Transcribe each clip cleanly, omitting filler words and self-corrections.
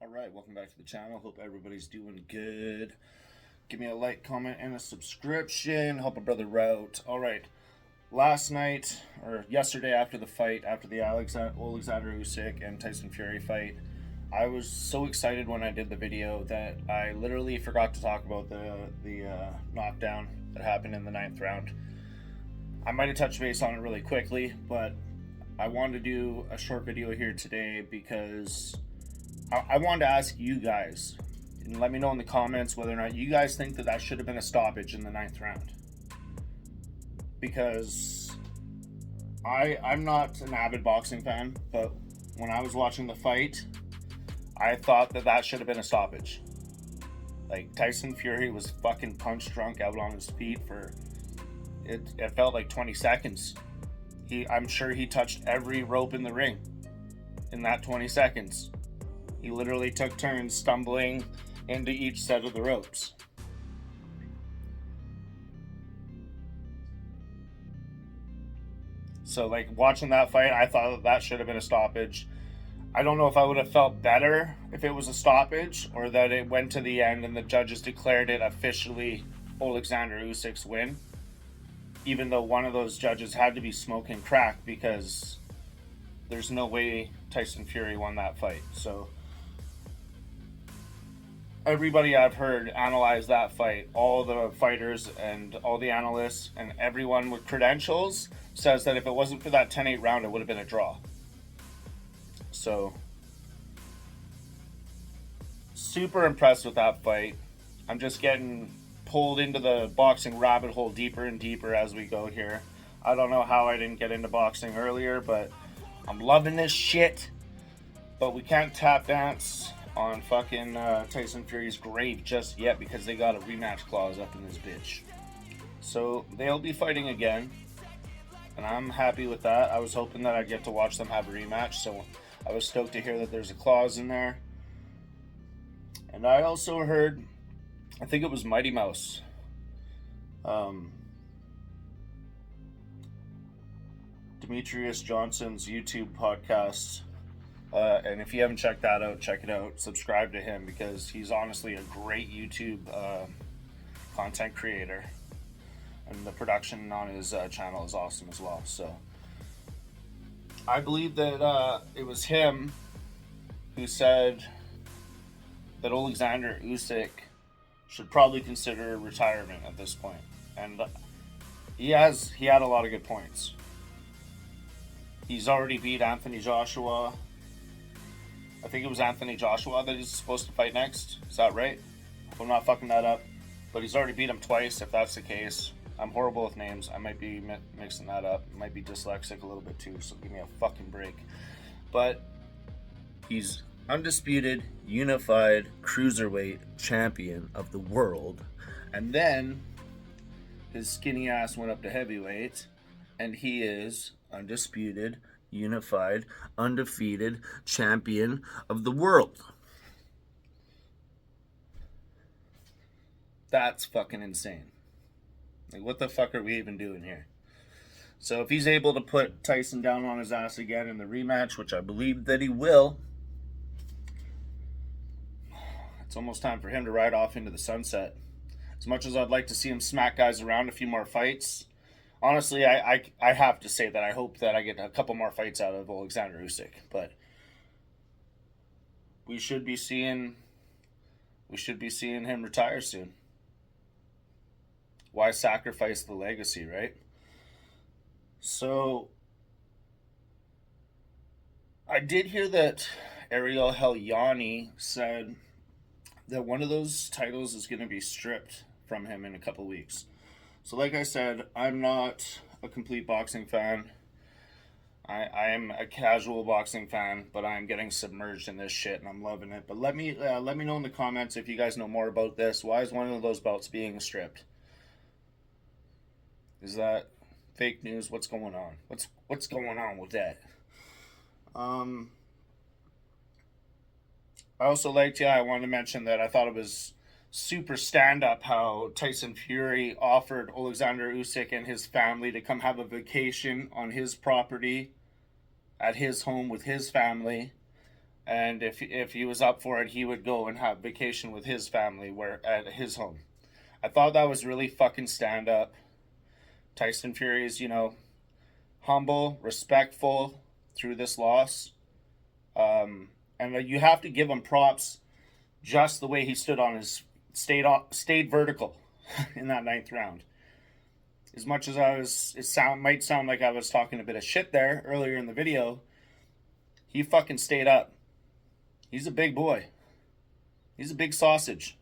Alright, welcome back to the channel. Hope everybody's doing good. Give me a like, comment, and a subscription. Help a brother out. Alright, last night, or yesterday after the fight, after the Oleksandr Usyk and Tyson Fury fight, I was so excited when I did the video that I literally forgot to talk about the knockdown that happened in the 9th round. I might have touched base on it really quickly, but I wanted to do a short video here today because I wanted to ask you guys, and let me know in the comments whether or not you guys think that that should have been a stoppage in the 9th round. Because I'm not an avid boxing fan, but when I was watching the fight, I thought that that should have been a stoppage. Like, Tyson Fury was fucking punch drunk out on his feet for, it felt like 20 seconds. I'm sure he touched every rope in the ring in that 20 seconds. He literally took turns stumbling into each set of the ropes. So, like, watching that fight, I thought that that should have been a stoppage. I don't know if I would have felt better if it was a stoppage or that it went to the end and the judges declared it officially Oleksandr Usyk's win. Even though one of those judges had to be smoking crack because there's no way Tyson Fury won that fight. So everybody I've heard analyze that fight, all the fighters and all the analysts and everyone with credentials says that if it wasn't for that 10-8 round, it would have been a draw. So super impressed with that fight. I'm just getting pulled into the boxing rabbit hole deeper and deeper as we go here. I don't know how I didn't get into boxing earlier, but I'm loving this shit. But we can't tap dance on fucking Tyson Fury's grave just yet because they got a rematch clause up in this bitch. So they'll be fighting again, and I'm happy with that. I was hoping that I'd get to watch them have a rematch, so I was stoked to hear that there's a clause in there. And I also heard, I think it was Mighty Mouse, Demetrius Johnson's YouTube podcast. And if you haven't checked that out, check it out. Subscribe to him because he's honestly a great YouTube content creator. And the production on his channel is awesome as well. So I believe that it was him who said that Oleksandr Usyk should probably consider retirement at this point. And he had a lot of good points. He's already beat Anthony Joshua. I think it was Anthony Joshua that he's supposed to fight next. Is that right? I'm not fucking that up. But he's already beat him twice, if that's the case. I'm horrible with names. I might be mixing that up. I might be dyslexic a little bit too, so give me a fucking break. But he's undisputed, unified, cruiserweight champion of the world. And then his skinny ass went up to heavyweight, and he is undisputed, unified, undefeated champion of the world. That's fucking insane. Like, what the fuck are we even doing here? So if he's able to put Tyson down on his ass again in the rematch, which I believe that he will, it's almost time for him to ride off into the sunset. As much as I'd like to see him smack guys around a few more fights, honestly, I have to say that I hope that I get a couple more fights out of Oleksandr Usyk. But we should be seeing him retire soon. Why sacrifice the legacy, right? So I did hear that Ariel Helwani said that one of those titles is going to be stripped from him in a couple weeks. So like I said, I'm not a complete boxing fan. I am a casual boxing fan, but I'm getting submerged in this shit and I'm loving it. But let me know in the comments if you guys know more about this. Why is one of those belts being stripped? Is that fake news? What's going on? What's going on with that? I also liked, I wanted to mention that I thought it was super stand-up how Tyson Fury offered Oleksandr Usyk and his family to come have a vacation on his property at his home with his family And if he was up for it, he would go and have vacation with his family where at his home. I thought that was really fucking stand up. Tyson Fury is, humble, respectful through this loss. And you have to give him props just the way he stood on his stayed vertical in that ninth round. As much as might sound like I was talking a bit of shit there earlier in the video, he fucking stayed up. He's a big boy. He's a big sausage.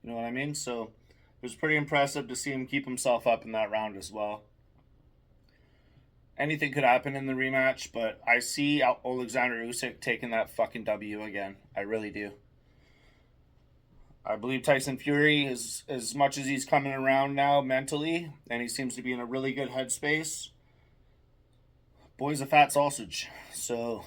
You know what I mean? So it was pretty impressive to see him keep himself up in that round as well. Anything could happen in the rematch, but I see Oleksandr Usyk taking that fucking W again. I really do. I believe Tyson Fury is, as much as he's coming around now mentally, and he seems to be in a really good headspace, boy's a fat sausage. So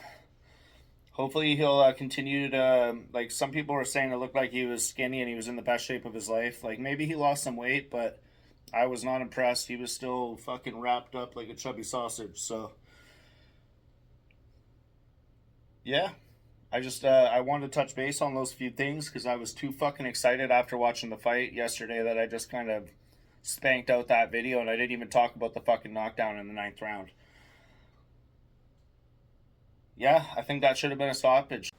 hopefully he'll continue to, like some people were saying, it looked like he was skinny and he was in the best shape of his life. Like maybe he lost some weight, but I was not impressed. He was still fucking wrapped up like a chubby sausage. So yeah, I wanted to touch base on those few things because I was too fucking excited after watching the fight yesterday that I just kind of spanked out that video, and I didn't even talk about the fucking knockdown in the ninth round. Yeah, I think that should have been a stoppage.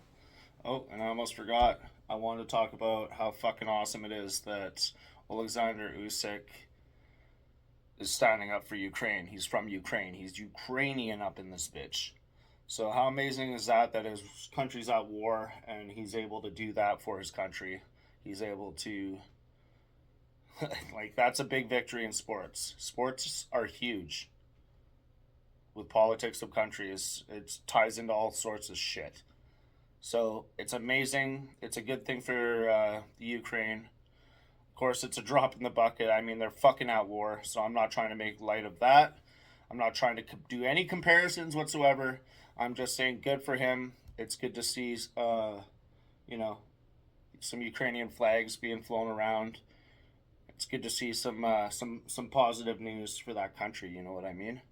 Oh, and I almost forgot. I wanted to talk about how fucking awesome it is that Oleksandr Usyk is standing up for Ukraine. He's from Ukraine. He's Ukrainian up in this bitch. So how amazing is that his country's at war and he's able to do that for his country. He's able to like that's a big victory in sports. Sports are huge. With politics of countries, it ties into all sorts of shit. So it's amazing. It's a good thing for the Ukraine. Of course, it's a drop in the bucket. I mean, they're fucking at war, so I'm not trying to make light of that. I'm not trying to do any comparisons whatsoever. I'm just saying good for him. It's good to see, some Ukrainian flags being flown around. It's good to see some positive news for that country. You know what I mean?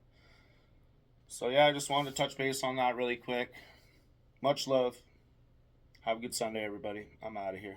So yeah, I just wanted to touch base on that really quick. Much love. Have a good Sunday, everybody. I'm out of here.